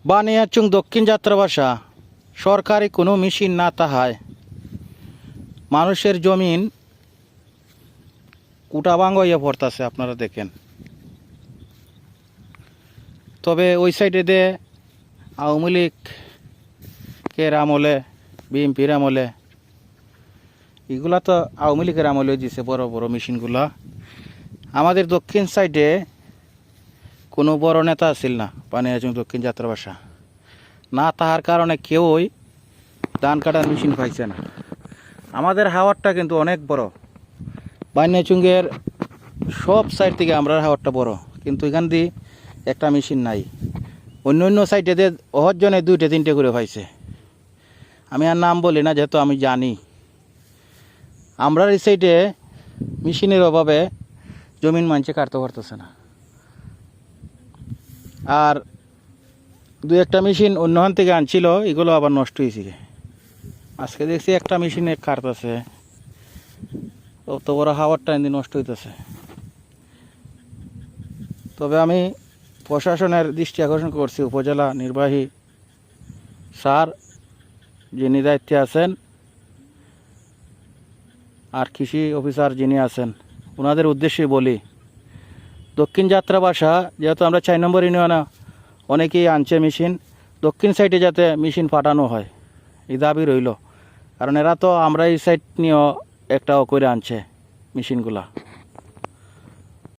বানিয়াচং দক্ষিণ যাত্রাবাসা সরকারি কোনো মেশিন না তাহায় মানুষের জমিন কুটাবাঙ্গ হইয়া পড়তেছে, আপনারা দেখেন। তবে ওই সাইডে দে আওয়ামী লীগের আমলে, বিএনপির আমলে, এগুলা তো আওয়ামী লীগের আমলে দিছে বড় বড় মেশিনগুলা। আমাদের দক্ষিণ সাইডে কোনো বড় নেতা আসিল না বানিয়াচং দক্ষিণ যাত্রাবাসা না তাহার কারণে কেউই ধান কাটার মেশিন পাইছে না। আমাদের হাওয়ারটা কিন্তু অনেক বড়, বানিয়াচুঙ্গের সব সাইড থেকে আমরা হাওয়ারটা বড়, কিন্তু এখান দিয়ে একটা মেশিন নাই। অন্য অন্য সাইডে অহজনে 2-3টে করে পাইছে। আমি আর নাম বলি না, যেহেতু আমি জানি আমরা এই সাইডে মেশিনের অভাবে জমিন মানছে কাটতে পারতেছে না। আর 2-একটা মেশিন অন্যখান থেকে আনছিল, এগুলো আবার নষ্ট হয়েছে। আজকে দেখছি একটা মেশিনে কাটতেছে, অত বড় হাওয়ারটা এমনি নষ্ট হইতেছে। তবে আমি প্রশাসনের দৃষ্টি আকর্ষণ করছি, উপজেলা নির্বাহী স্যার যিনি দায়িত্বে আছেন আর কৃষি অফিসার যিনি আছেন, ওনাদের উদ্দেশ্যে বলি, দক্ষিণ যাত্রাবাসা যেহেতু আমরা 4 নম্বর ইউনিয়নে অনেকেই আনছে মেশিন, দক্ষিণ সাইডে যাতে মেশিন পাঠানো হয় এই দাবি রইল। কারণ এরা তো আমরা এই সাইড নিয়েও একটা করে আনছে মেশিনগুলা।